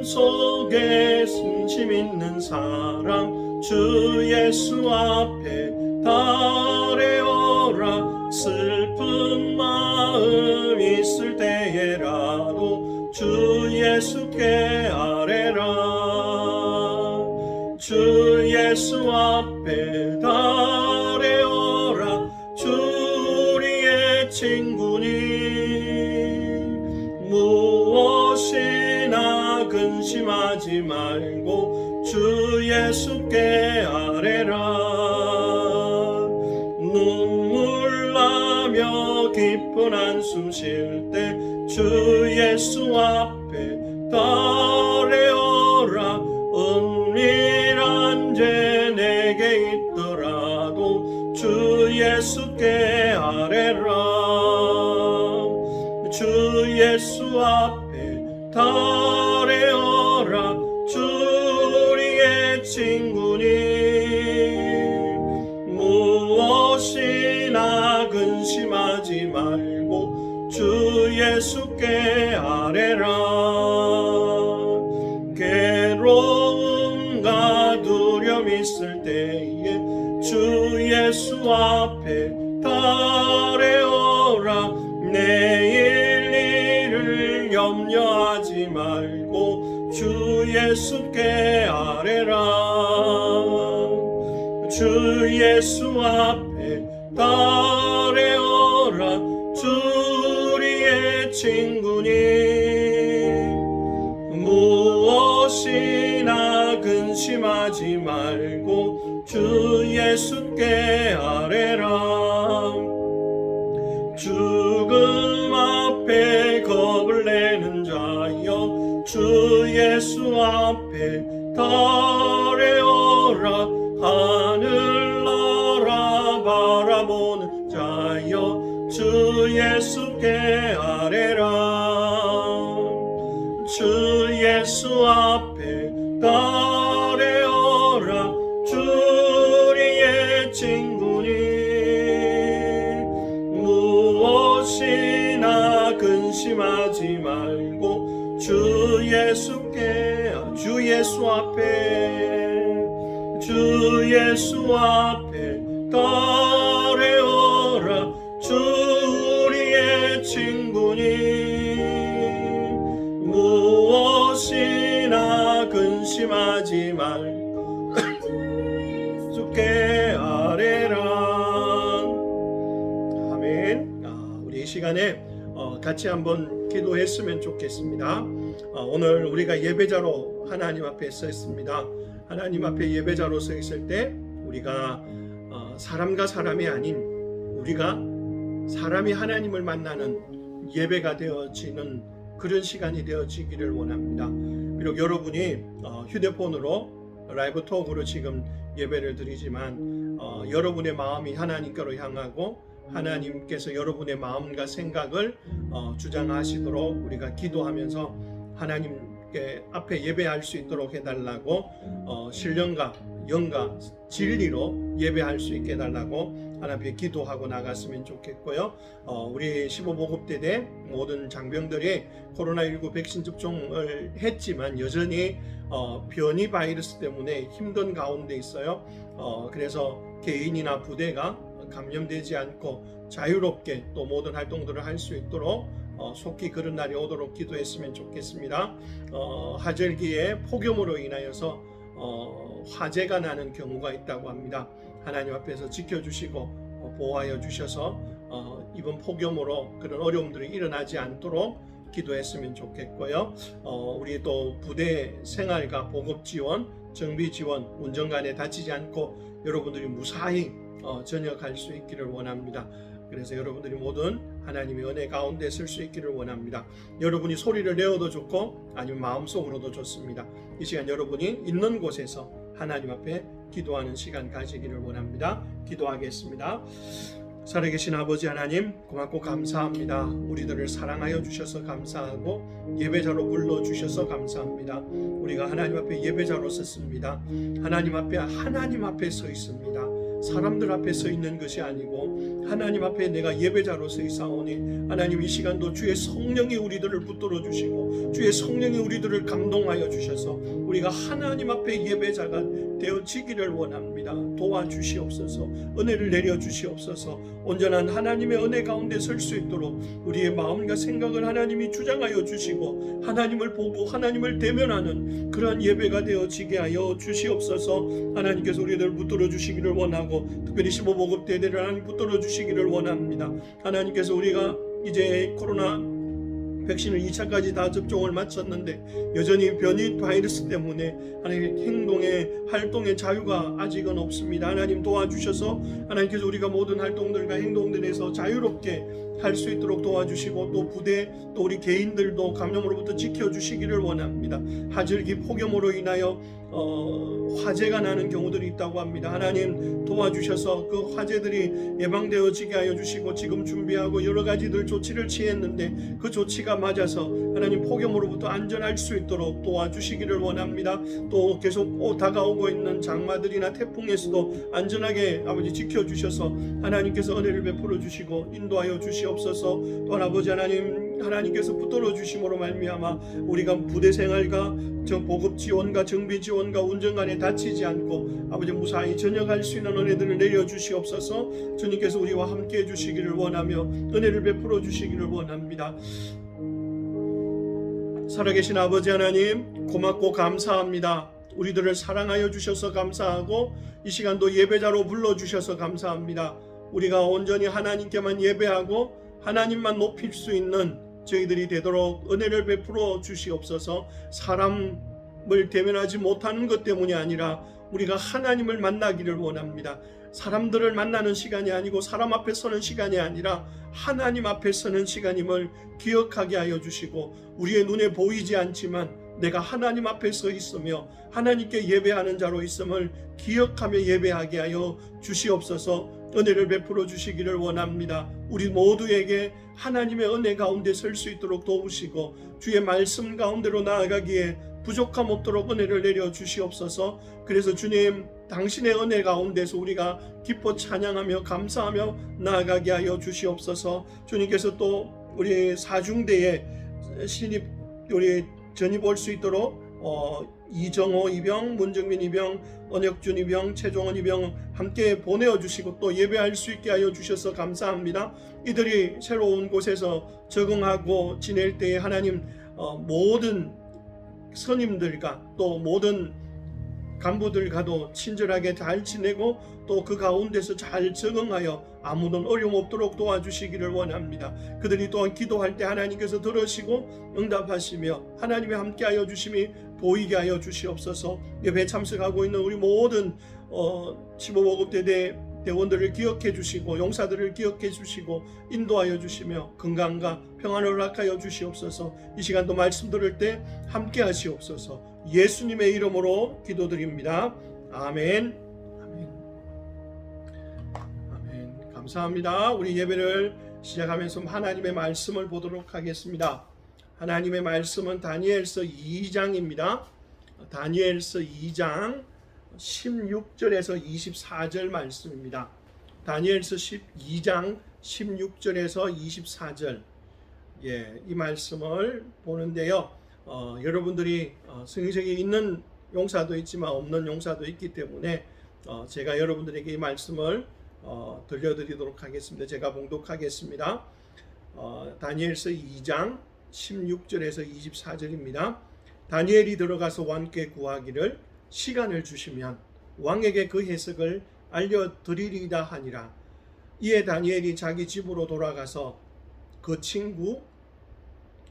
속에 진심 있는 사랑 주 예수 앞에 달려오라. 슬픈 마음 있을 때에라도 주 예수께 아뢰라. 주 예수 앞에 달려오라. 주 우리의 친구니 무엇이나 근심하지 말고 주 예수께 아뢰라. 눈물 나며 깊은 한숨 쉴 때 주 예수 앞에 달려오라. 은밀한 죄 내게 있더라도 주 예수께 아뢰라. 주 예수 앞에 달려오라. 주 우리의 친구니 무엇이나 근심하지 말고 주 예수께 아뢰라. 괴로움과 두려움 있을 때에 주 예수 앞에 달려오라. 내일 일을 염려하지 말고 주 예수께 아뢰라. 주 예수 앞에 달려오라. 주 우리의 친구니 무엇이나 근심하지 말고 주 예수께 아뢰라. 죽음 앞에 겁을 내는 자여 주 예수 앞에 달려오라. 하늘나라 바라보는 자여 주 예수께 아뢰라. 주 예수 앞에 달려오라. 주 우리의 친구니 무엇이나 근심하지 말고 주 예수께 주 예수 앞에 달려오라. 주 우리의 친구니 무엇이나 근심하지 말고 주께 아뢰라. 아멘. 우리 이 시간에 같이 한번 기도했으면 좋겠습니다. 오늘 우리가 예배자로 하나님 앞에 서 있습니다. 하나님 앞에 예배자로 서 있을 때 우리가 사람과 사람이 아닌 우리가 사람이 하나님을 만나는 예배가 되어지는 그런 시간이 되어지기를 원합니다. 비록 여러분이 휴대폰으로 라이브 톡으로 지금 예배를 드리지만 여러분의 마음이 하나님께로 향하고 하나님께서 여러분의 마음과 생각을 주장하시도록 우리가 기도하면서 하나님께 앞에 예배할 수 있도록 해달라고 신령과 영과 진리로 예배할 수 있게 해달라고 하나님께 기도하고 나갔으면 좋겠고요. 우리 15보급대대 모든 장병들이 코로나19 백신 접종을 했지만 여전히 변이 바이러스 때문에 힘든 가운데 있어요. 그래서 개인이나 부대가 감염되지 않고 자유롭게 또 모든 활동들을 할 수 있도록 속히 그런 날이 오도록 기도했으면 좋겠습니다. 하절기에 폭염으로 인하여서 화재가 나는 경우가 있다고 합니다. 하나님 앞에서 지켜주시고 보호하여 주셔서 이번 폭염으로 그런 어려움들이 일어나지 않도록 기도했으면 좋겠고요. 우리 또 부대 생활과 보급 지원, 정비 지원, 운전간에 다치지 않고 여러분들이 무사히 전역할 수 있기를 원합니다. 그래서 여러분들이 모든 하나님의 은혜 가운데 쓸 수 있기를 원합니다. 여러분이 소리를 내어도 좋고 아니면 마음속으로도 좋습니다. 이 시간 여러분이 있는 곳에서 하나님 앞에 기도하는 시간 가지기를 원합니다. 기도하겠습니다. 살아계신 아버지 하나님, 고맙고 감사합니다. 우리들을 사랑하여 주셔서 감사하고 예배자로 불러주셔서 감사합니다. 우리가 하나님 앞에 예배자로 섰습니다. 하나님 앞에 서 있습니다. 사람들 앞에 서 있는 것이 아니고 하나님 앞에 내가 예배자로서 있사오니 하나님 이 시간도 주의 성령이 우리들을 붙들어 주시고 주의 성령이 우리들을 감동하여 주셔서 우리가 하나님 앞에 예배자가 되어지기를 원합니다. 도와주시옵소서. 은혜를 내려주시옵소서. 온전한 하나님의 은혜 가운데 설 수 있도록 우리의 마음과 생각을 하나님이 주장하여 주시고 하나님을 보고 하나님을 대면하는 그러한 예배가 되어지게 하여 주시옵소서. 하나님께서 우리를 붙들어 주시기를 원하고 특별히 15보급 대대를 하나님 붙들어 주시기를 원합니다. 하나님께서 우리가 이제 코로나 백신을 2차까지 다 접종을 마쳤는데 여전히 변이 바이러스 때문에 하나님 행동의 활동의 자유가 아직은 없습니다. 하나님 도와주셔서 하나님께서 우리가 모든 활동들과 행동들에서 자유롭게 할 수 있도록 도와주시고 또 부대 또 우리 개인들도 감염으로부터 지켜주시기를 원합니다. 하절기 폭염으로 인하여 화재가 나는 경우들이 있다고 합니다. 하나님 도와주셔서 그 화재들이 예방되어지게 하여 주시고 지금 준비하고 여러 가지들 조치를 취했는데 그 조치가 맞아서 하나님 폭염으로부터 안전할 수 있도록 도와주시기를 원합니다. 또 계속 다가오고 있는 장마들이나 태풍에서도 안전하게 아버지 지켜주셔서 하나님께서 은혜를 베풀어 주시고 인도하여 주시옵소서. 또한 아버지 하나님께서 붙들어 주심으로 말미암아 우리가 부대 생활과 보급 지원과 정비 지원과 운전간에 다치지 않고 아버지 무사히 전역할 수 있는 은혜들을 내려 주시옵소서. 주님께서 우리와 함께 해 주시기를 원하며 은혜를 베풀어 주시기를 원합니다. 살아계신 아버지 하나님 고맙고 감사합니다. 우리들을 사랑하여 주셔서 감사하고 이 시간도 예배자로 불러주셔서 감사합니다. 우리가 온전히 하나님께만 예배하고 하나님만 높일 수 있는 저희들이 되도록 은혜를 베풀어 주시옵소서. 사람을 대면하지 못하는 것 때문이 아니라 우리가 하나님을 만나기를 원합니다. 사람들을 만나는 시간이 아니고 사람 앞에 서는 시간이 아니라 하나님 앞에 서는 시간임을 기억하게 하여 주시고 우리의 눈에 보이지 않지만 내가 하나님 앞에 서 있으며 하나님께 예배하는 자로 있음을 기억하며 예배하게 하여 주시옵소서. 은혜를 베풀어 주시기를 원합니다. 우리 모두에게 하나님의 은혜 가운데 설 수 있도록 도우시고 주의 말씀 가운데로 나아가기에 부족함 없도록 은혜를 내려 주시옵소서. 그래서 주님 당신의 은혜 가운데서 우리가 기뻐 찬양하며 감사하며 나아가게 하여 주시옵소서. 주님께서 또 우리 사중대에 신입 우리 전입 올 수 있도록 이정호 이병, 문정민 이병, 언혁준 이병, 최종원 이병 함께 보내어 주시고 또 예배할 수 있게 하여 주셔서 감사합니다. 이들이 새로운 곳에서 적응하고 지낼 때에 하나님 모든 선임들과 또 모든 간부들과도 친절하게 잘 지내고 또 그 가운데서 잘 적응하여 아무런 어려움 없도록 도와주시기를 원합니다. 그들이 또한 기도할 때 하나님께서 들으시고 응답하시며 하나님의 함께하여 주심이 보이게 하여 주시옵소서. 예배 참석하고 있는 우리 모든 15보급 대대 대원들을 기억해 주시고 용사들을 기억해 주시고 인도하여 주시며 건강과 평안을 허락하여 주시옵소서. 이 시간도 말씀 들을 때 함께 하시옵소서. 예수님의 이름으로 기도드립니다. 아멘. 아멘. 감사합니다. 우리 예배를 시작하면서 하나님의 말씀을 보도록 하겠습니다. 하나님의 말씀은 다니엘서 2장입니다. 다니엘서 2장 16절에서 24절 말씀입니다. 다니엘서 2장 16절에서 24절 이 말씀을 보는데요. 여러분들이 성경책에 있는 용사도 있지만 없는 용사도 있기 때문에 제가 여러분들에게 이 말씀을 들려드리도록 하겠습니다. 제가 봉독하겠습니다. 다니엘서 2장 16절에서 24절입니다. 다니엘이 들어가서 왕께 구하기를 시간을 주시면 왕에게 그 해석을 알려드리리다 하니라. 이에 다니엘이 자기 집으로 돌아가서 그 친구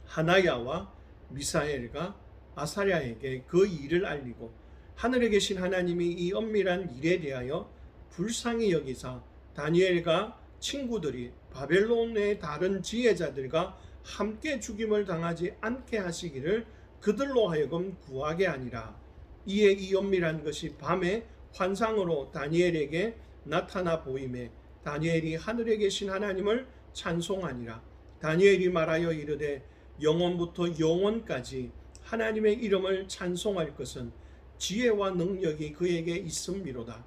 하나야와 미사엘과 아사랴에게 그 일을 알리고 하늘에 계신 하나님이 이 엄밀한 일에 대하여 불쌍히 여기사 다니엘과 친구들이 바벨론의 다른 지혜자들과 함께 죽임을 당하지 않게 하시기를 그들로 하여금 구하게 하니라. 이에 이 엄밀한 것이 밤에 환상으로 다니엘에게 나타나 보임에 다니엘이 하늘에 계신 하나님을 찬송하니라. 다니엘이 말하여 이르되 영원부터 영원까지 하나님의 이름을 찬송할 것은 지혜와 능력이 그에게 있음이로다.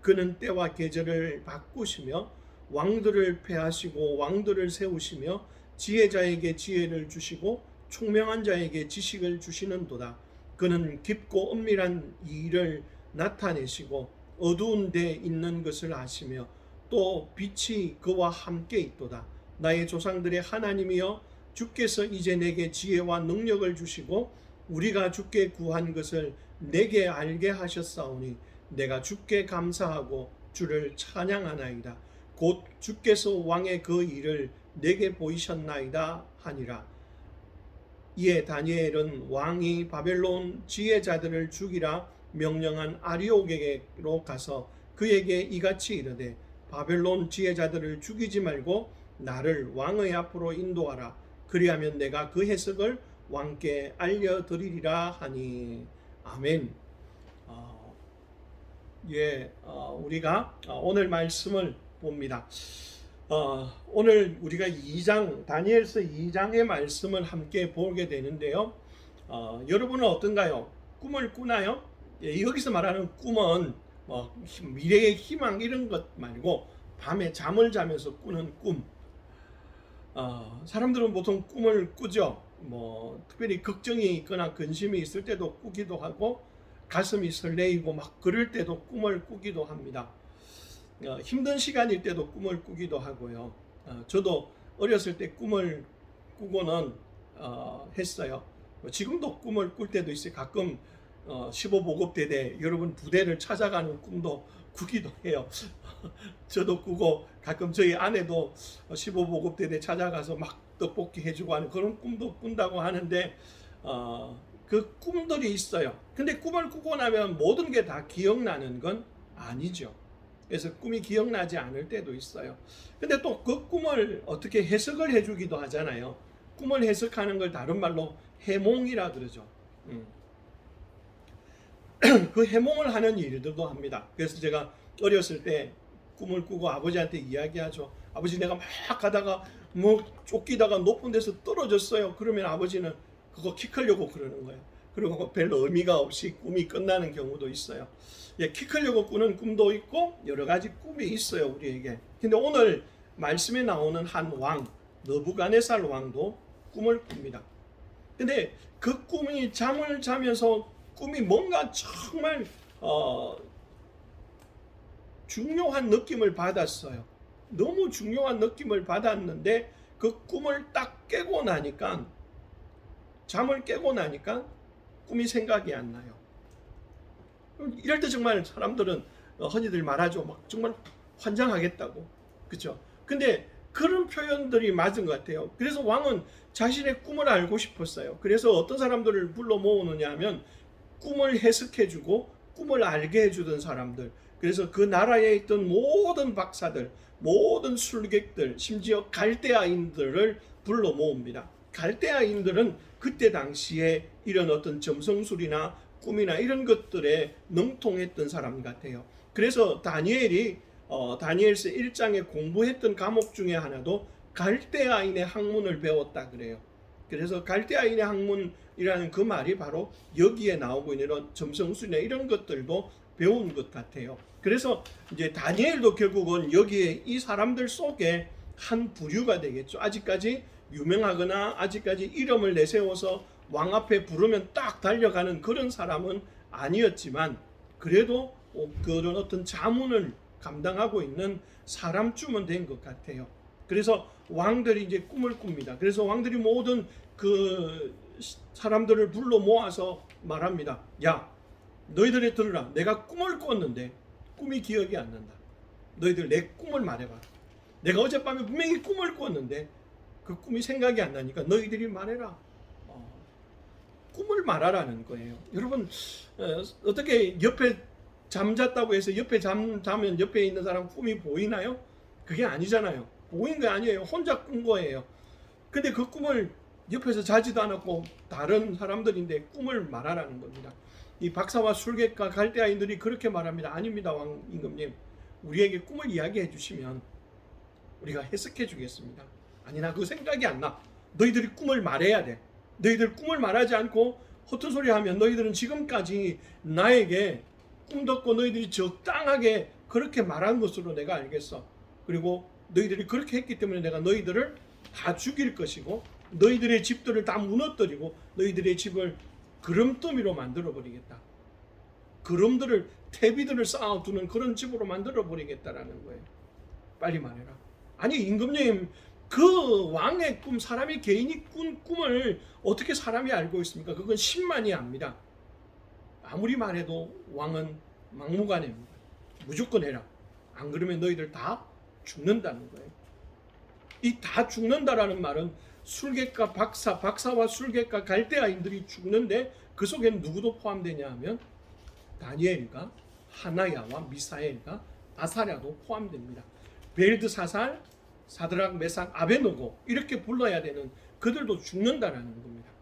그는 때와 계절을 바꾸시며 왕들을 패하시고 왕들을 세우시며 지혜자에게 지혜를 주시고 총명한 자에게 지식을 주시는도다. 그는 깊고 은밀한 일을 나타내시고 어두운 데 있는 것을 아시며 또 빛이 그와 함께 있도다. 나의 조상들의 하나님이여, 주께서 이제 내게 지혜와 능력을 주시고 우리가 주께 구한 것을 내게 알게 하셨사오니 내가 주께 감사하고 주를 찬양하나이다. 곧 주께서 왕의 그 일을 내게 보이셨나이다 하니라. 이에 다니엘은 왕이 바벨론 지혜자들을 죽이라 명령한 아리옥에게로 가서 그에게 이같이 이르되, 바벨론 지혜자들을 죽이지 말고 나를 왕의 앞으로 인도하라. 그리하면 내가 그 해석을 왕께 알려드리리라 하니. 아멘. 우리가 오늘 말씀을 봅니다. 오늘 우리가 다니엘서 2장의 말씀을 함께 보게 되는데요. 여러분은 어떤가요? 꿈을 꾸나요? 여기서 말하는 꿈은 미래의 희망 이런 것 말고 밤에 잠을 자면서 꾸는 꿈. 사람들은 보통 꿈을 꾸죠. 특별히 걱정이 있거나 근심이 있을 때도 꾸기도 하고 가슴이 설레이고 막 그럴 때도 꿈을 꾸기도 합니다. 힘든 시간일 때도 꿈을 꾸기도 하고요. 저도 어렸을 때 꿈을 꾸고는 했어요. 지금도 꿈을 꿀 때도 있어요. 가끔 15보급대대 여러분 부대를 찾아가는 꿈도 꾸기도 해요. 저도 꾸고 가끔 저희 아내도 15보급대대 찾아가서 막 떡볶이 해주고 하는 그런 꿈도 꾼다고 하는데 그 꿈들이 있어요. 근데 꿈을 꾸고 나면 모든 게 다 기억나는 건 아니죠. 그래서 꿈이 기억나지 않을 때도 있어요. 근데 또 그 꿈을 어떻게 해석을 해주기도 하잖아요. 꿈을 해석하는 걸 다른 말로 해몽이라 그러죠. 그 해몽을 하는 일들도 합니다. 그래서 제가 어렸을 때 꿈을 꾸고 아버지한테 이야기하죠. 아버지, 내가 막 가다가 쫓기다가 높은 데서 떨어졌어요. 그러면 아버지는 그거 키 크려고 그러는 거예요. 그리고 별로 의미가 없이 꿈이 끝나는 경우도 있어요. 키 크려고 꾸는 꿈도 있고 여러 가지 꿈이 있어요, 우리에게. 근데 오늘 말씀에 나오는 한 왕, 느부갓네살 왕도 꿈을 꿉니다. 근데 그 꿈이 잠을 자면서 꿈이 뭔가 정말 중요한 느낌을 받았어요. 너무 중요한 느낌을 받았는데 그 꿈을 딱 깨고 나니까, 잠을 깨고 나니까 꿈이 생각이 안 나요. 이럴 때 정말 사람들은 흔히들 말하죠. 막 정말 환장하겠다고. 그렇죠? 근데 그런 표현들이 맞은 것 같아요. 그래서 왕은 자신의 꿈을 알고 싶었어요. 그래서 어떤 사람들을 불러 모으느냐 하면 꿈을 해석해주고 꿈을 알게 해주던 사람들, 그래서 그 나라에 있던 모든 박사들, 모든 술객들, 심지어 갈대아인들을 불러 모읍니다. 갈대아인들은 그때 당시에 이런 어떤 점성술이나 꿈이나 이런 것들에 능통했던 사람 같아요. 그래서 다니엘이 다니엘서 1장에 공부했던 과목 중에 하나도 갈대아인의 학문을 배웠다 그래요. 그래서 갈대아인의 학문이라는 그 말이 바로 여기에 나오고 있는 이런 점성술이나 이런 것들도 배운 것 같아요. 그래서 이제 다니엘도 결국은 여기에 이 사람들 속에 한 부류가 되겠죠. 아직까지 유명하거나 아직까지 이름을 내세워서 왕 앞에 부르면 딱 달려가는 그런 사람은 아니었지만 그래도 그런 어떤 자문을 감당하고 있는 사람쯤은 된 것 같아요. 그래서 왕들이 이제 꿈을 꿉니다. 그래서 왕들이 모든 그 사람들을 불러 모아서 말합니다. 야, 너희들이 들으라. 내가 꿈을 꿨는데 꿈이 기억이 안 난다. 너희들 내 꿈을 말해봐. 내가 어젯밤에 분명히 꿈을 꿨는데 그 꿈이 생각이 안 나니까 너희들이 말해라. 꿈을 말하라는 거예요. 여러분, 어떻게 옆에 잠잤다고 해서 옆에 자면 옆에 있는 사람 꿈이 보이나요? 그게 아니잖아요. 보인 게 아니에요. 혼자 꾼 거예요. 근데 그 꿈을 옆에서 자지도 않았고 다른 사람들인데 꿈을 말하라는 겁니다. 이 박사와 술객과 갈대아인들이 그렇게 말합니다. 아닙니다, 왕 임금님. 우리에게 꿈을 이야기해 주시면 우리가 해석해 주겠습니다. 아니, 나 그 생각이 안 나. 너희들이 꿈을 말해야 돼. 너희들 꿈을 말하지 않고 허튼 소리 하면 너희들은 지금까지 나에게 꿈 덮고 너희들이 적당하게 그렇게 말한 것으로 내가 알겠어. 그리고 너희들이 그렇게 했기 때문에 내가 너희들을 다 죽일 것이고 너희들의 집들을 다 무너뜨리고 너희들의 집을 그름더미로 만들어 버리겠다. 그름들을 태비들을 쌓아두는 그런 집으로 만들어 버리겠다라는 거예요. 빨리 말해라. 아니 임금님, 그 왕의 꿈, 사람이 개인이 꾼 꿈을 어떻게 사람이 알고 있습니까? 그건 신만이 압니다. 아무리 말해도 왕은 막무가내입니다. 무조건 해라. 안 그러면 너희들 다 죽는다는 거예요. 이 다 죽는다라는 말은 술객과 박사와 술객과 갈대아인들이 죽는데 그 속엔 누구도 포함되냐 하면 다니엘과 하나야와 미사엘과 아사랴도 포함됩니다. 벨드사살, 사드락, 메삭, 아베노고 이렇게 불러야 되는 그들도 죽는다라는 겁니다.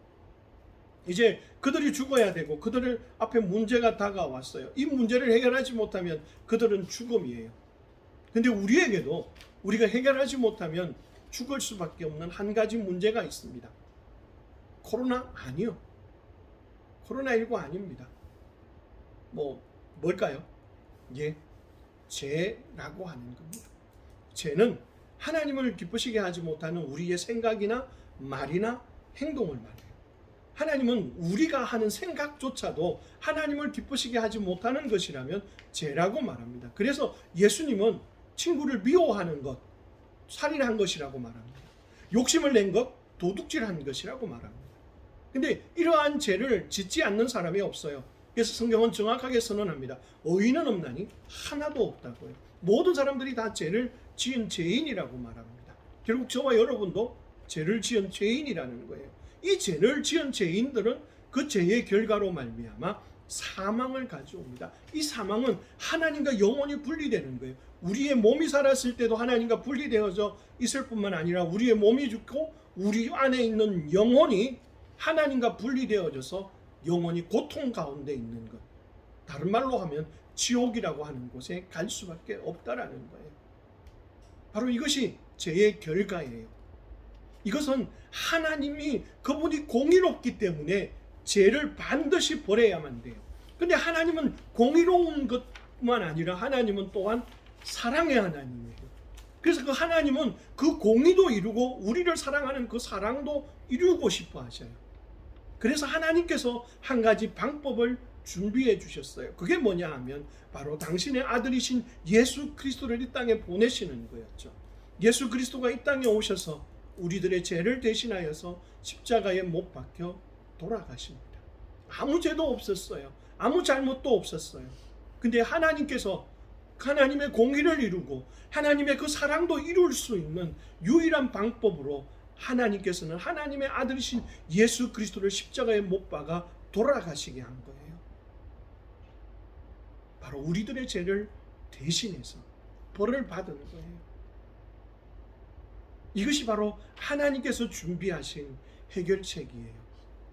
이제 그들이 죽어야 되고 그들 앞에 문제가 다가왔어요. 이 문제를 해결하지 못하면 그들은 죽음이에요. 근데 우리에게도 우리가 해결하지 못하면 죽을 수밖에 없는 한 가지 문제가 있습니다. 코로나 아니요. 코로나19 아닙니다. 뭘까요? 예, 죄라고 하는 겁니다. 죄는 하나님을 기쁘시게 하지 못하는 우리의 생각이나 말이나 행동을 말해요. 하나님은 우리가 하는 생각조차도 하나님을 기쁘시게 하지 못하는 것이라면 죄라고 말합니다. 그래서 예수님은 친구를 미워하는 것, 살인한 것이라고 말합니다. 욕심을 낸 것, 도둑질한 것이라고 말합니다. 근데 이러한 죄를 짓지 않는 사람이 없어요. 그래서 성경은 정확하게 선언합니다. 의인은 없나니 하나도 없다고요. 모든 사람들이 다 죄를 지은 죄인이라고 말합니다. 결국 저와 여러분도 죄를 지은 죄인이라는 거예요. 이 죄를 지은 죄인들은 그 죄의 결과로 말미암아 사망을 가져옵니다. 이 사망은 하나님과 영원히 분리되는 거예요. 우리의 몸이 살았을 때도 하나님과 분리되어져 있을 뿐만 아니라 우리의 몸이 죽고 우리 안에 있는 영혼이 하나님과 분리되어져서 영원히 고통 가운데 있는 것. 다른 말로 하면 지옥이라고 하는 곳에 갈 수밖에 없다라는 거예요. 바로 이것이 죄의 결과예요. 이것은 하나님이 그분이 공의롭기 때문에 죄를 반드시 벌여야만 돼요. 근데 하나님은 공의로운 것만 아니라 하나님은 또한 사랑의 하나님이에요. 그래서 그 하나님은 그 공의도 이루고 우리를 사랑하는 그 사랑도 이루고 싶어 하셔요. 그래서 하나님께서 한 가지 방법을 준비해 주셨어요. 그게 뭐냐 하면 바로 당신의 아들이신 예수 그리스도를 이 땅에 보내시는 거였죠. 예수 그리스도가 이 땅에 오셔서 우리들의 죄를 대신하여서 십자가에 못 박혀 돌아가십니다. 아무 죄도 없었어요. 아무 잘못도 없었어요. 근데 하나님께서 하나님의 공의를 이루고 하나님의 그 사랑도 이룰 수 있는 유일한 방법으로 하나님께서는 하나님의 아들이신 예수 그리스도를 십자가에 못 박아 돌아가시게 한 거예요. 바로 우리들의 죄를 대신해서 벌을 받은 거예요. 이것이 바로 하나님께서 준비하신 해결책이에요.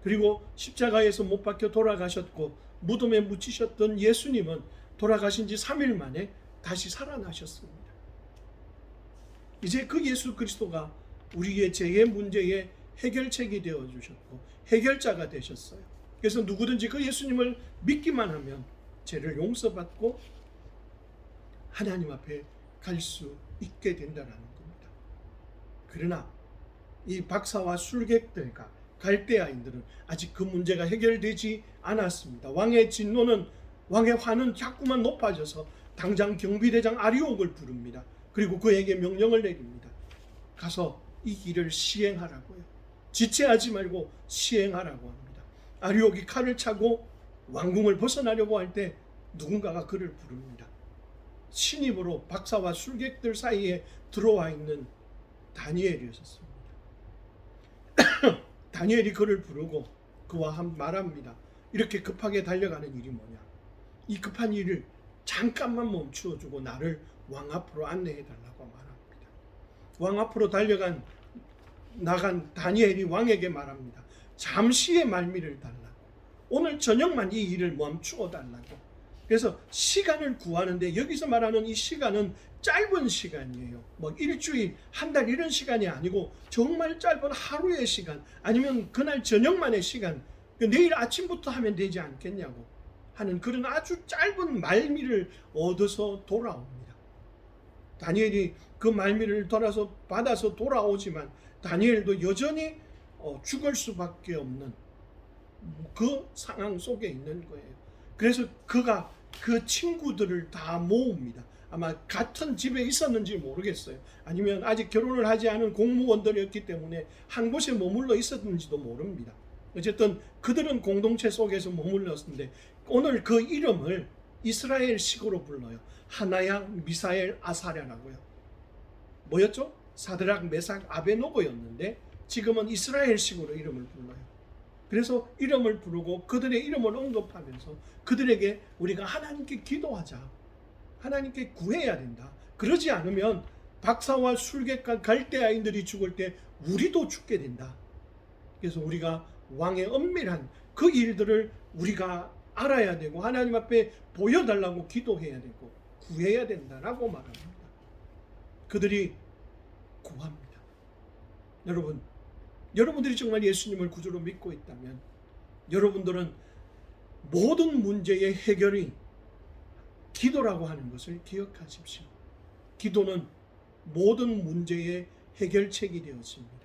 그리고 십자가에서 못 박혀 돌아가셨고 무덤에 묻히셨던 예수님은 돌아가신 지 3일 만에 다시 살아나셨습니다. 이제 그 예수 그리스도가 우리의 죄의 문제의 해결책이 되어주셨고 해결자가 되셨어요. 그래서 누구든지 그 예수님을 믿기만 하면 죄를 용서받고 하나님 앞에 갈 수 있게 된다는 겁니다. 그러나 이 박사와 술객들과 갈대아인들은 아직 그 문제가 해결되지 않았습니다. 왕의 진노는, 왕의 화는 자꾸만 높아져서 당장 경비대장 아리옥을 부릅니다. 그리고 그에게 명령을 내립니다. 가서 이 일을 시행하라고요. 지체하지 말고 시행하라고 합니다. 아리옥이 칼을 차고 왕궁을 벗어나려고 할 때 누군가가 그를 부릅니다. 신입으로 박사와 술객들 사이에 들어와 있는 다니엘이었습니다. 다니엘이 그를 부르고 그와 말합니다. 이렇게 급하게 달려가는 일이 뭐냐? 이 급한 일을 잠깐만 멈추어주고 나를 왕 앞으로 안내해달라고 말합니다. 왕 앞으로 나간 다니엘이 왕에게 말합니다. 잠시의 말미를 달라고. 오늘 저녁만 이 일을 멈추어 달라고. 그래서 시간을 구하는데 여기서 말하는 이 시간은 짧은 시간이에요. 일주일, 한 달 이런 시간이 아니고 정말 짧은 하루의 시간, 아니면 그날 저녁만의 시간, 내일 아침부터 하면 되지 않겠냐고 하는 그런 아주 짧은 말미를 얻어서 돌아옵니다. 다니엘이 그 말미를 받아서 돌아오지만 다니엘도 여전히 죽을 수밖에 없는 그 상황 속에 있는 거예요. 그래서 그가 그 친구들을 다 모읍니다. 아마 같은 집에 있었는지 모르겠어요. 아니면 아직 결혼을 하지 않은 공무원들이었기 때문에 한 곳에 머물러 있었는지도 모릅니다. 어쨌든 그들은 공동체 속에서 머물렀는데 오늘 그 이름을 이스라엘식으로 불러요. 하나야, 미사엘, 아사랴라고요. 뭐였죠? 사드락, 메삭, 아베노고였는데 지금은 이스라엘식으로 이름을 불러요. 그래서 이름을 부르고 그들의 이름을 언급하면서 그들에게 우리가 하나님께 기도하자, 하나님께 구해야 된다. 그러지 않으면 박사와 술객과 갈대아인들이 죽을 때 우리도 죽게 된다. 그래서 우리가 왕의 엄밀한 그 일들을 우리가 알아야 되고 하나님 앞에 보여달라고 기도해야 되고 구해야 된다라고 말합니다. 그들이 구합니다. 여러분들이 정말 예수님을 구주로 믿고 있다면 여러분들은 모든 문제의 해결이 기도라고 하는 것을 기억하십시오. 기도는 모든 문제의 해결책이 되었습니다.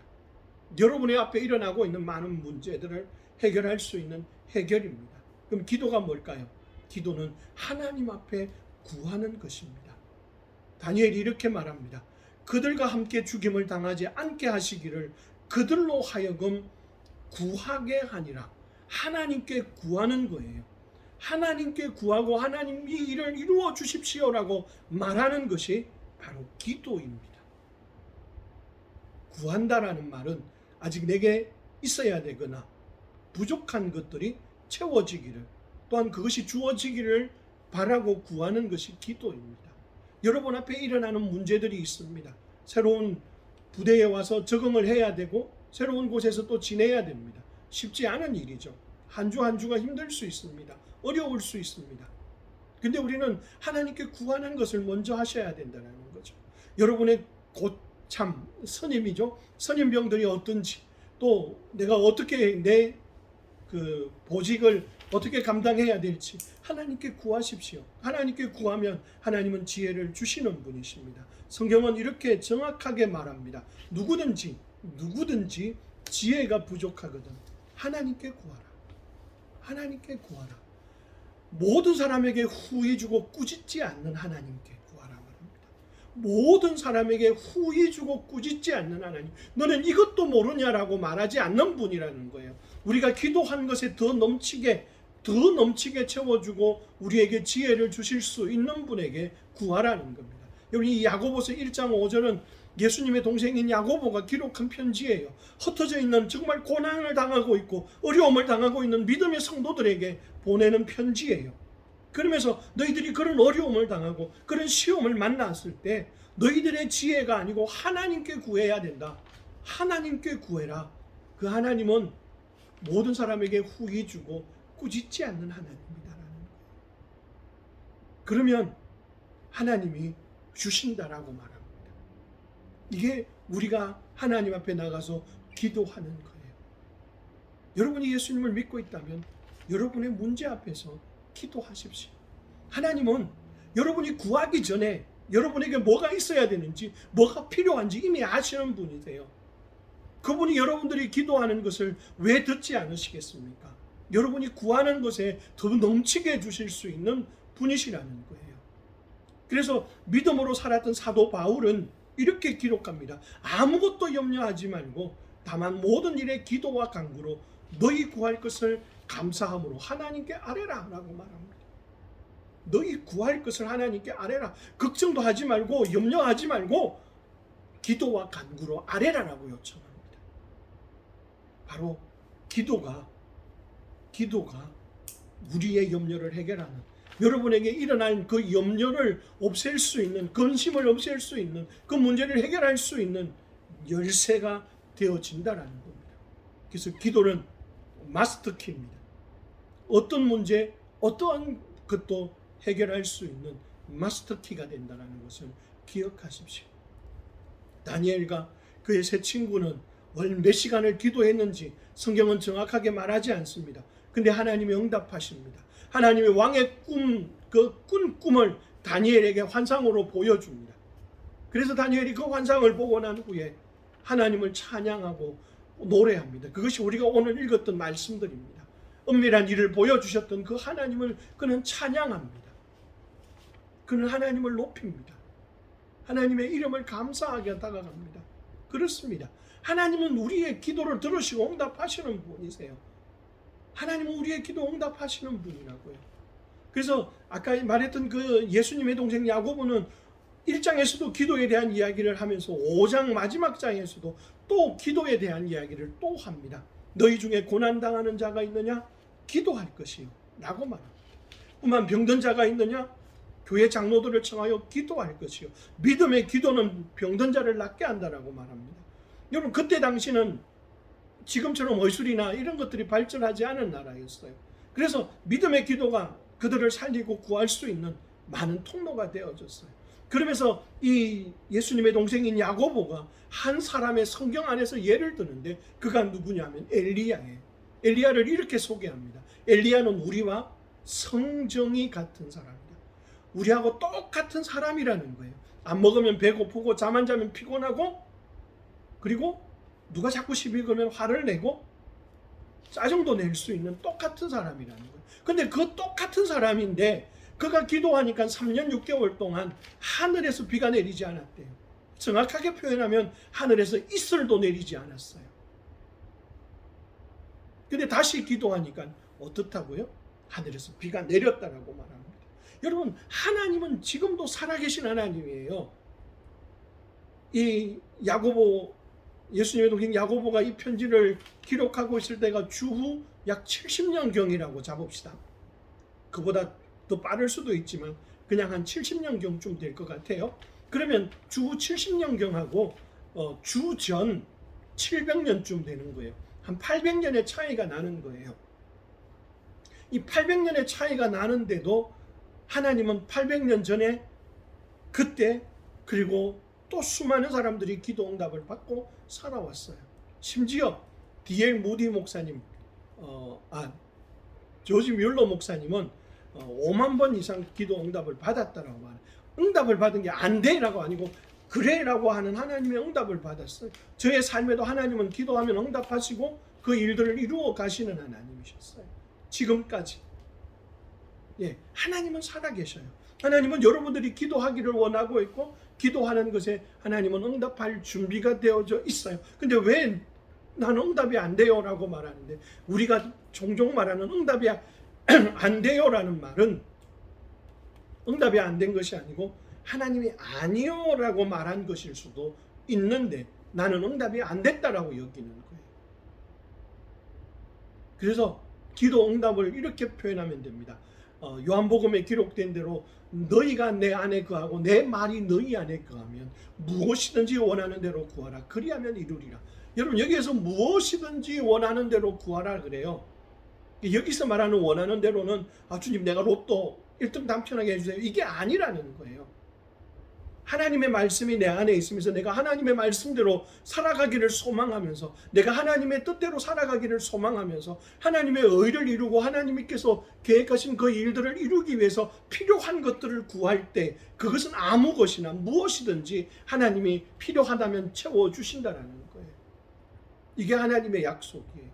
여러분의 앞에 일어나고 있는 많은 문제들을 해결할 수 있는 해결입니다. 그럼 기도가 뭘까요? 기도는 하나님 앞에 구하는 것입니다. 다니엘이 이렇게 말합니다. 그들과 함께 죽임을 당하지 않게 하시기를 그들로 하여금 구하게 하니라. 하나님께 구하는 거예요. 하나님께 구하고 하나님 이 일을 이루어 주십시오라고 말하는 것이 바로 기도입니다. 구한다라는 말은 아직 내게 있어야 되거나 부족한 것들이 채워지기를 또한 그것이 주어지기를 바라고 구하는 것이 기도입니다. 여러분 앞에 일어나는 문제들이 있습니다. 새로운 부대에 와서 적응을 해야 되고 새로운 곳에서 또 지내야 됩니다. 쉽지 않은 일이죠. 한 주 한 주가 힘들 수 있습니다. 어려울 수 있습니다. 근데 우리는 하나님께 구하는 것을 먼저 하셔야 된다는 거죠. 여러분의 고참 선임이죠. 선임병들이 어떤지 또 내가 어떻게 내 그 보직을 어떻게 감당해야 될지 하나님께 구하십시오. 하나님께 구하면 하나님은 지혜를 주시는 분이십니다. 성경은 이렇게 정확하게 말합니다. 누구든지 지혜가 부족하거든 하나님께 구하라. 하나님께 구하라. 모든 사람에게 후히 주고 꾸짖지 않는 하나님께 구하라 말합니다. 모든 사람에게 후히 주고 꾸짖지 않는 하나님. 너는 이것도 모르냐라고 말하지 않는 분이라는 거예요. 우리가 기도한 것에 더 넘치게 채워주고 우리에게 지혜를 주실 수 있는 분에게 구하라는 겁니다. 여러분 이 야고보서 1장 5절은 예수님의 동생인 야고보가 기록한 편지예요. 흩어져 있는 정말 고난을 당하고 있고 어려움을 당하고 있는 믿음의 성도들에게 보내는 편지예요. 그러면서 너희들이 그런 어려움을 당하고 그런 시험을 만났을 때 너희들의 지혜가 아니고 하나님께 구해야 된다. 하나님께 구해라. 그 하나님은 모든 사람에게 후히 주고 꾸짖지 않는 하나님이다라는 거예요. 그러면 하나님이 주신다라고 말합니다. 이게 우리가 하나님 앞에 나가서 기도하는 거예요. 여러분이 예수님을 믿고 있다면 여러분의 문제 앞에서 기도하십시오. 하나님은 여러분이 구하기 전에 여러분에게 뭐가 있어야 되는지 뭐가 필요한지 이미 아시는 분이세요. 그분이 여러분들이 기도하는 것을 왜 듣지 않으시겠습니까? 여러분이 구하는 것에 더 넘치게 해주실 수 있는 분이시라는 거예요. 그래서 믿음으로 살았던 사도 바울은 이렇게 기록합니다. 아무것도 염려하지 말고 다만 모든 일에 기도와 간구로 너희 구할 것을 감사함으로 하나님께 아뢰라 라고 말합니다. 너희 구할 것을 하나님께 아뢰라. 걱정도 하지 말고 염려하지 말고 기도와 간구로 아뢰라라고 요청합니다. 바로 기도가 우리의 염려를 해결하는, 여러분에게 일어날 그 염려를 없앨 수 있는, 근심을 없앨 수 있는, 그 문제를 해결할 수 있는 열쇠가 되어진다라는 겁니다. 그래서 기도는 마스터키입니다. 어떤 문제, 어떠한 것도 해결할 수 있는 마스터키가 된다는 것을 기억하십시오. 다니엘과 그의 세 친구는 몇 시간을 기도했는지 성경은 정확하게 말하지 않습니다. 근데 하나님이 응답하십니다. 하나님의 왕의 그 꾼 꿈을 다니엘에게 환상으로 보여줍니다. 그래서 다니엘이 그 환상을 보고 난 후에 하나님을 찬양하고 노래합니다. 그것이 우리가 오늘 읽었던 말씀들입니다. 은밀한 일을 보여주셨던 그 하나님을 그는 찬양합니다. 그는 하나님을 높입니다. 하나님의 이름을 감사하게 다가갑니다. 그렇습니다. 하나님은 우리의 기도를 들으시고 응답하시는 분이세요. 하나님은 우리의 기도 응답하시는 분이라고요. 그래서 아까 말했던 그 예수님의 동생 야고보는 1장에서도 기도에 대한 이야기를 하면서 5장 마지막 장에서도 또 기도에 대한 이야기를 또 합니다. 너희 중에 고난당하는 자가 있느냐? 기도할 것이요 라고 말합니다. 뿐만 병든 자가 있느냐? 교회 장로들을 청하여 기도할 것이요. 믿음의 기도는 병든 자를 낫게 한다라고 말합니다. 여러분, 그때 당시는 지금처럼 의술이나 이런 것들이 발전하지 않은 나라였어요. 그래서 믿음의 기도가 그들을 살리고 구할 수 있는 많은 통로가 되어졌어요. 그러면서 이 예수님의 동생인 야고보가 한 사람의 성경 안에서 예를 드는데 그가 누구냐면 엘리야예요. 엘리야를 이렇게 소개합니다. 엘리야는 우리와 성정이 같은 사람이다. 우리하고 똑같은 사람이라는 거예요. 안 먹으면 배고프고 잠 안 자면 피곤하고, 그리고 누가 자꾸 시비 걸면 화를 내고 짜증도 낼 수 있는 똑같은 사람이라는 거예요. 근데 그 똑같은 사람인데 그가 기도하니까 3년 6개월 동안 하늘에서 비가 내리지 않았대요. 정확하게 표현하면 하늘에서 이슬도 내리지 않았어요. 근데 다시 기도하니까 어떻다고요? 하늘에서 비가 내렸다라고 말합니다. 여러분, 하나님은 지금도 살아계신 하나님이에요. 이 야고보, 예수님의 동생 야고보가 이 편지를 기록하고 있을 때가 주후 약 70년경이라고 잡읍시다. 그보다 더 빠를 수도 있지만 그냥 한 70년경쯤 될 것 같아요. 그러면 주후 70년경하고 주전 700년쯤 되는 거예요. 한 800년의 차이가 나는 거예요. 이 800년의 차이가 나는데도 하나님은 800년 전에 그때 그리고 또 수많은 사람들이 기도 응답을 받고 살아왔어요. 심지어 D.L. 무디 목사님, 조지 뮬러 목사님은 5만 번 이상 기도 응답을 받았다라고 말해요. 응답을 받은 게 안 돼라고 아니고 그래라고 하는 하나님의 응답을 받았어요. 저의 삶에도 하나님은 기도하면 응답하시고 그 일들을 이루어 가시는 하나님이셨어요. 지금까지. 예, 하나님은 살아계셔요. 하나님은 여러분들이 기도하기를 원하고 있고 기도하는 것에 하나님은 응답할 준비가 되어져 있어요. 근데 왜 나는 응답이 안 돼요? 라고 말하는데, 우리가 종종 말하는 응답이 안 돼요 라는 말은 응답이 안 된 것이 아니고 하나님이 아니요 라고 말한 것일 수도 있는데 나는 응답이 안 됐다라고 여기는 거예요. 그래서 기도 응답을 이렇게 표현하면 됩니다. 요한복음에 기록된 대로 너희가 내 안에 거하고 내 말이 너희 안에 거하면 무엇이든지 원하는 대로 구하라. 그리하면 이루리라. 여러분, 여기에서 무엇이든지 원하는 대로 구하라 그래요. 여기서 말하는 원하는 대로는 주님 내가 로또 1등 당첨하게 해주세요, 이게 아니라는 거예요. 하나님의 말씀이 내 안에 있으면서 내가 하나님의 말씀대로 살아가기를 소망하면서, 내가 하나님의 뜻대로 살아가기를 소망하면서 하나님의 의를 이루고 하나님께서 계획하신 그 일들을 이루기 위해서 필요한 것들을 구할 때 그것은 아무 것이나 무엇이든지 하나님이 필요하다면 채워주신다라는 거예요. 이게 하나님의 약속이에요.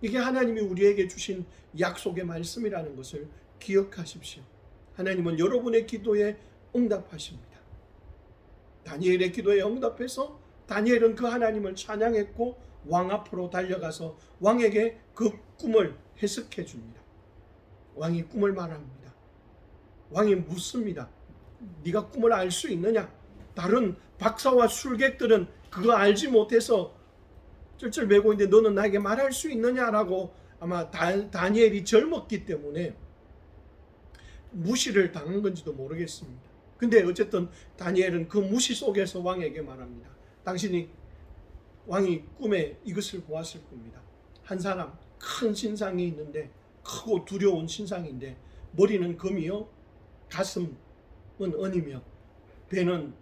이게 하나님이 우리에게 주신 약속의 말씀이라는 것을 기억하십시오. 하나님은 여러분의 기도에 응답하십니다. 다니엘의 기도에 응답해서 다니엘은 그 하나님을 찬양했고 왕 앞으로 달려가서 왕에게 그 꿈을 해석해 줍니다. 왕이 꿈을 말합니다. 왕이 묻습니다. 네가 꿈을 알 수 있느냐? 다른 박사와 술객들은 그거 알지 못해서 쩔쩔매고 있는데 너는 나에게 말할 수 있느냐라고 아마 다니엘이 젊었기 때문에 무시를 당한 건지도 모르겠습니다. 근데 어쨌든 다니엘은 그 무시 속에서 왕에게 말합니다. 왕이 꿈에 이것을 보았을 겁니다. 한 사람, 큰 신상이 있는데, 크고 두려운 신상인데 머리는 금이요, 가슴은 은이며 배는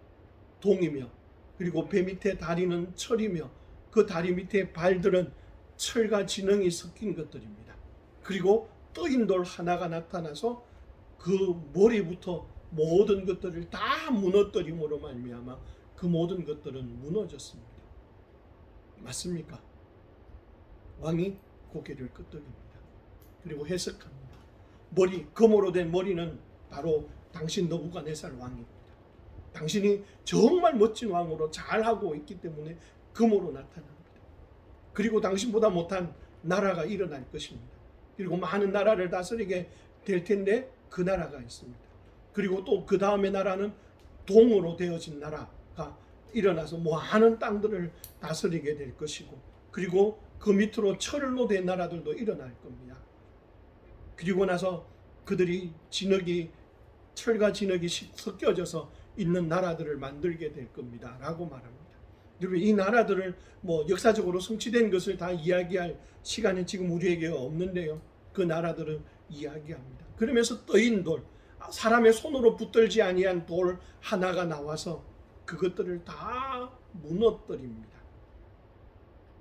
동이며, 그리고 배 밑에 다리는 철이며 그 다리 밑에 발들은 철과 진흙이 섞인 것들입니다. 그리고 떠인 돌 하나가 나타나서 그 머리부터 모든 것들을 다 무너뜨림으로 말미암아 그 모든 것들은 무너졌습니다. 맞습니까? 왕이 고개를 끄덕입니다. 그리고 해석합니다. 금으로 된 머리는 바로 당신 느부갓네살 왕입니다. 당신이 정말 멋진 왕으로 잘하고 있기 때문에 금으로 나타납니다. 그리고 당신보다 못한 나라가 일어날 것입니다. 그리고 많은 나라를 다스리게 될 텐데 그 나라가 있습니다. 그리고 또 그 다음에 나라는 동으로 되어진 나라가 일어나서 많은 땅들을 다스리게 될 것이고, 그리고 그 밑으로 철로 된 나라들도 일어날 겁니다. 그리고 나서 그들이 철과 진흙이 섞여져서 있는 나라들을 만들게 될 겁니다 라고 말합니다. 여러분, 이 나라들을 역사적으로 성취된 것을 다 이야기할 시간은 지금 우리에게 없는데요, 그 나라들을 이야기합니다. 그러면서 떠인 돌, 사람의 손으로 붙들지 아니한 돌 하나가 나와서 그것들을 다 무너뜨립니다.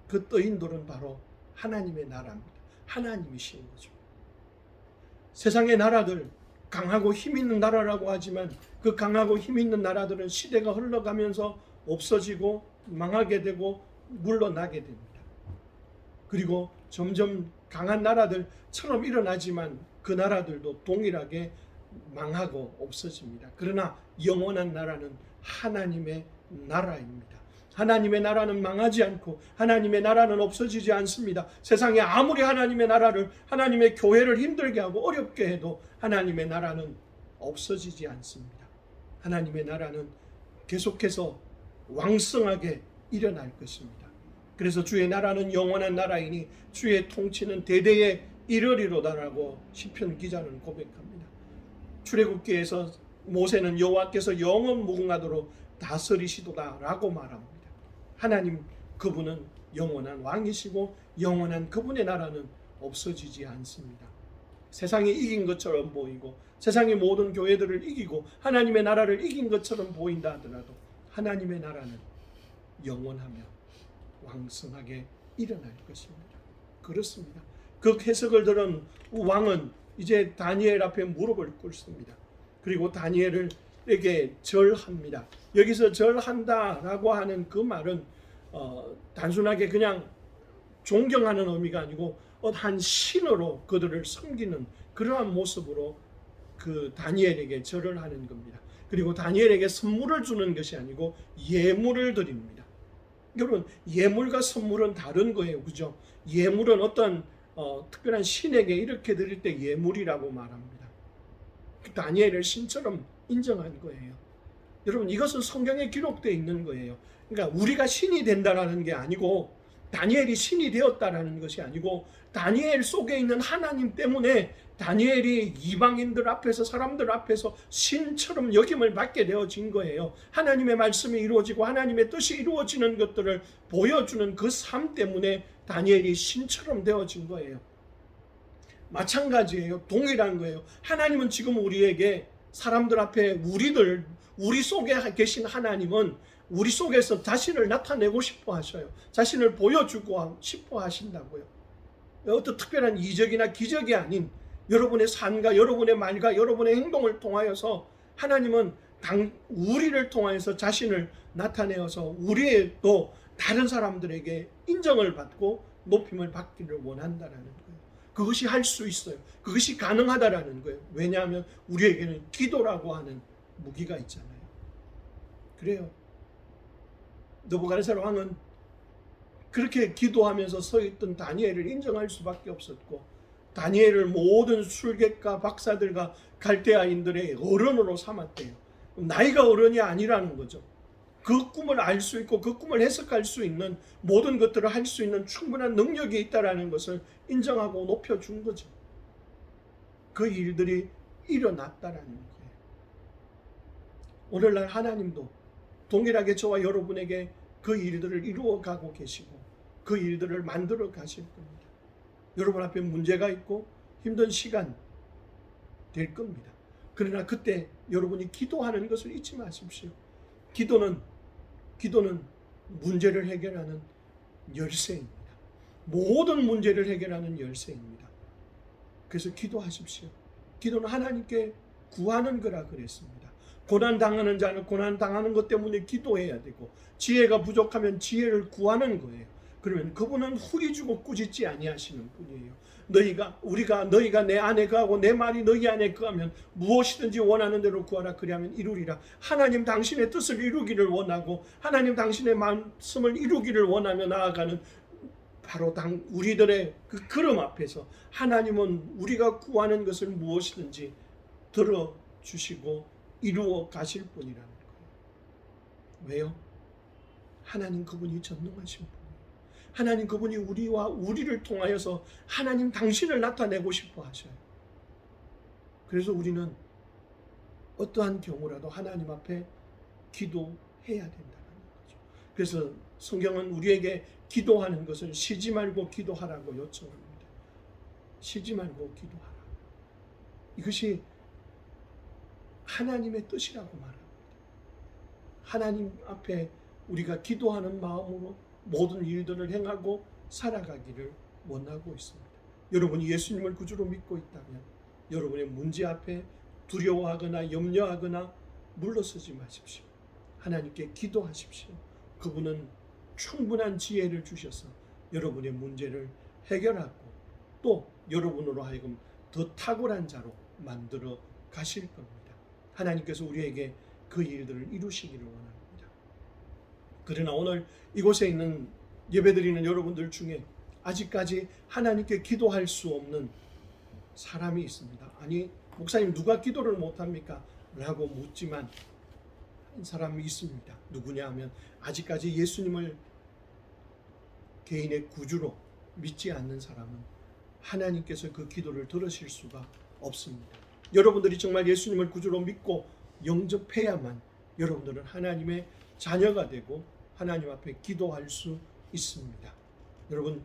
그 떠인 돌은 바로 하나님의 나라입니다. 하나님이신 거죠. 세상의 나라들, 강하고 힘 있는 나라라고 하지만 그 강하고 힘 있는 나라들은 시대가 흘러가면서 없어지고 망하게 되고 물러나게 됩니다. 그리고 점점 강한 나라들처럼 일어나지만 그 나라들도 동일하게 망하고 없어집니다. 그러나 영원한 나라는 하나님의 나라입니다. 하나님의 나라는 망하지 않고 하나님의 나라는 없어지지 않습니다. 세상에 아무리 하나님의 나라를, 하나님의 교회를 힘들게 하고 어렵게 해도 하나님의 나라는 없어지지 않습니다. 하나님의 나라는 계속해서 왕성하게 일어날 것입니다. 그래서 주의 나라는 영원한 나라이니 주의 통치는 대대에 이르리로다라고 시편 기자는 고백합니다. 출애굽기에서 모세는 여호와께서 영원 무궁하도록 다스리시도다라고 말합니다. 하나님, 그분은 영원한 왕이시고 영원한 그분의 나라는 없어지지 않습니다. 세상이 이긴 것처럼 보이고 세상의 모든 교회들을 이기고 하나님의 나라를 이긴 것처럼 보인다 하더라도 하나님의 나라는 영원하며 왕성하게 일어날 것입니다. 그렇습니다. 그 해석을 들은 왕은 이제 다니엘 앞에 무릎을 꿇습니다. 그리고 다니엘에게 절합니다. 여기서 절한다라고 하는 그 말은 단순하게 그냥 존경하는 의미가 아니고 한 신으로 그들을 섬기는 그러한 모습으로 그 다니엘에게 절을 하는 겁니다. 그리고 다니엘에게 선물을 주는 것이 아니고 예물을 드립니다. 여러분, 예물과 선물은 다른 거예요. 그죠? 예물은 어떤 특별한 신에게 이렇게 드릴 때 예물이라고 말합니다. 다니엘을 신처럼 인정한 거예요. 여러분, 이것은 성경에 기록되어 있는 거예요. 그러니까 우리가 신이 된다라는 게 아니고, 다니엘이 신이 되었다라는 것이 아니고, 다니엘 속에 있는 하나님 때문에 다니엘이 이방인들 앞에서, 사람들 앞에서 신처럼 여김을 받게 되어진 거예요. 하나님의 말씀이 이루어지고 하나님의 뜻이 이루어지는 것들을 보여주는 그 삶 때문에 다니엘이 신처럼 되어진 거예요. 마찬가지예요. 동일한 거예요. 하나님은 지금 우리에게, 사람들 앞에 우리 속에 계신 하나님은 우리 속에서 자신을 나타내고 싶어 하셔요. 자신을 보여주고 싶어 하신다고요. 어떤 특별한 이적이나 기적이 아닌 여러분의 삶과 여러분의 말과 여러분의 행동을 통하여서 하나님은 우리를 통하여서 자신을 나타내어서 우리의 또 다른 사람들에게 인정을 받고 높임을 받기를 원한다라는 거예요. 그것이 할 수 있어요. 그것이 가능하다라는 거예요. 왜냐하면 우리에게는 기도라고 하는 무기가 있잖아요. 그래요. 느부갓네살 왕은 그렇게 기도하면서 서 있던 다니엘을 인정할 수밖에 없었고, 다니엘을 모든 술객과 박사들과 갈대아인들의 어른으로 삼았대요. 나이가 어른이 아니라는 거죠. 그 꿈을 알 수 있고 그 꿈을 해석할 수 있는 모든 것들을 할 수 있는 충분한 능력이 있다는 것을 인정하고 높여준 거죠. 그 일들이 일어났다라는 거예요. 오늘날 하나님도 동일하게 저와 여러분에게 그 일들을 이루어가고 계시고 그 일들을 만들어 가실 겁니다. 여러분 앞에 문제가 있고 힘든 시간 될 겁니다. 그러나 그때 여러분이 기도하는 것을 잊지 마십시오. 기도는 문제를 해결하는 열쇠입니다. 모든 문제를 해결하는 열쇠입니다. 그래서 기도하십시오. 기도는 하나님께 구하는 거라 그랬습니다. 고난 당하는 자는 고난 당하는 것 때문에 기도해야 되고, 지혜가 부족하면 지혜를 구하는 거예요. 그러면 그분은 후리 주고 꾸짖지 아니하시는 분이에요. 너희가 내 안에 거하고 내 말이 너희 안에 거하면 무엇이든지 원하는 대로 구하라, 그리하면 이루리라. 하나님 당신의 뜻을 이루기를 원하고, 하나님 당신의 말씀을 이루기를 원하며 나아가는 바로 우리들의 그 걸음 앞에서 하나님은 우리가 구하는 것을 무엇이든지 들어주시고 이루어 가실 분이라는 거예요. 왜요? 하나님 그분이 전능하신 분이에요. 하나님 그분이 우리를 통하여서 하나님 당신을 나타내고 싶어 하셔요. 그래서 우리는 어떠한 경우라도 하나님 앞에 기도해야 된다는 거죠. 그래서 성경은 우리에게 기도하는 것을 쉬지 말고 기도하라고 요청합니다. 쉬지 말고 기도하라. 이것이 하나님의 뜻이라고 말합니다. 하나님 앞에 우리가 기도하는 마음으로 모든 일들을 행하고 살아가기를 원하고 있습니다. 여러분이 예수님을 구주로 믿고 있다면 여러분의 문제 앞에 두려워하거나 염려하거나 물러서지 마십시오. 하나님께 기도하십시오. 그분은 충분한 지혜를 주셔서 여러분의 문제를 해결하고 또 여러분으로 하여금 더 탁월한 자로 만들어 가실 겁니다. 하나님께서 우리에게 그 일들을 이루시기를 원합니다. 그러나 오늘 이곳에 있는 예배드리는 여러분들 중에 아직까지 하나님께 기도할 수 없는 사람이 있습니다. 아니, 목사님 누가 기도를 못합니까? 라고 묻지만 한 사람이 있습니다. 누구냐 하면 아직까지 예수님을 개인의 구주로 믿지 않는 사람은 하나님께서 그 기도를 들으실 수가 없습니다. 여러분들이 정말 예수님을 구주로 믿고 영접해야만 여러분들은 하나님의 자녀가 되고 하나님 앞에 기도할 수 있습니다. 여러분,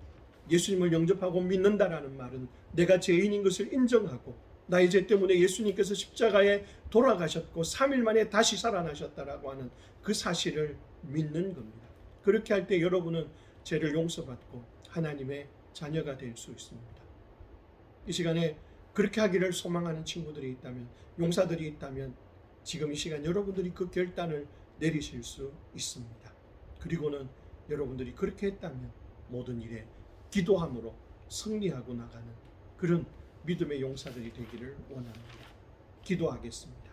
예수님을 영접하고 믿는다라는 말은 내가 죄인인 것을 인정하고 나의 죄 때문에 예수님께서 십자가에 돌아가셨고 3일 만에 다시 살아나셨다라고 하는 그 사실을 믿는 겁니다. 그렇게 할 때 여러분은 죄를 용서받고 하나님의 자녀가 될 수 있습니다. 이 시간에 그렇게 하기를 소망하는 친구들이 있다면, 용사들이 있다면 지금 이 시간 여러분들이 그 결단을 내리실 수 있습니다. 그리고는 여러분들이 그렇게 했다면 모든 일에 기도함으로 승리하고 나가는 그런 믿음의 용사들이 되기를 원합니다. 기도하겠습니다.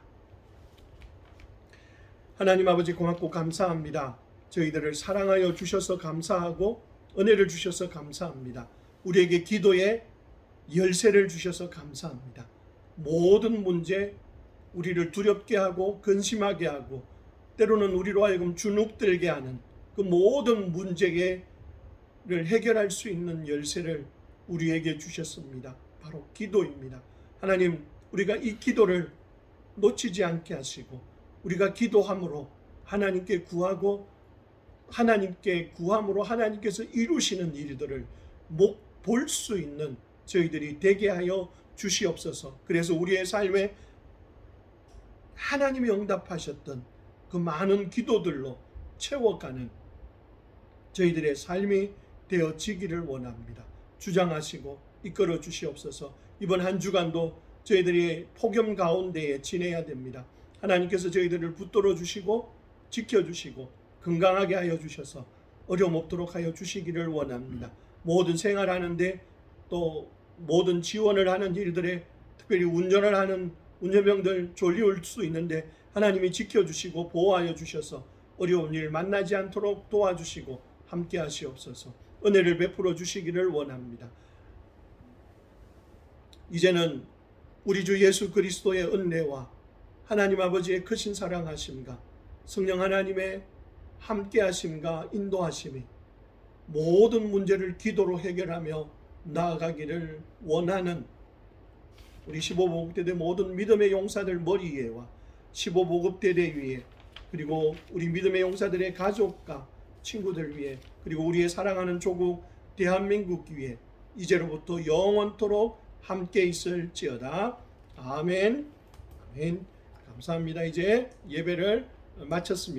하나님 아버지, 고맙고 감사합니다. 저희들을 사랑하여 주셔서 감사하고 은혜를 주셔서 감사합니다. 우리에게 기도의 열쇠를 주셔서 감사합니다. 모든 문제, 우리를 두렵게 하고 근심하게 하고 때로는 우리로 하여금 주눅들게 하는 그 모든 문제를 해결할 수 있는 열쇠를 우리에게 주셨습니다. 바로 기도입니다. 하나님, 우리가 이 기도를 놓치지 않게 하시고 우리가 기도함으로 하나님께 구하고 하나님께 구함으로 하나님께서 이루시는 일들을 볼 수 있는 저희들이 되게 하여 주시옵소서. 그래서 우리의 삶에 하나님이 응답하셨던 그 많은 기도들로 채워가는 저희들의 삶이 되어지기를 원합니다. 주장하시고 이끌어 주시옵소서. 이번 한 주간도 저희들이 폭염 가운데에 지내야 됩니다. 하나님께서 저희들을 붙들어 주시고 지켜주시고 건강하게 하여 주셔서 어려움 없도록 하여 주시기를 원합니다. 모든 생활하는데 또 모든 지원을 하는 일들에 특별히 운전을 하는 운전병들 졸리울 수 있는데 하나님이 지켜주시고 보호하여 주셔서 어려운 일 만나지 않도록 도와주시고 함께 하시옵소서. 은혜를 베풀어 주시기를 원합니다. 이제는 우리 주 예수 그리스도의 은혜와 하나님 아버지의 크신 사랑하심과 성령 하나님의 함께하심과 인도하심이 모든 문제를 기도로 해결하며 나아가기를 원하는 우리 15보급대대 모든 믿음의 용사들 머리 위에와 15보급대대 위에 그리고 우리 믿음의 용사들의 가족과 친구들 위에 그리고 우리의 사랑하는 조국 대한민국 위에 이제로부터 영원토록 함께 있을지어다. 아멘. 아멘. 감사합니다. 이제 예배를 마쳤습니다.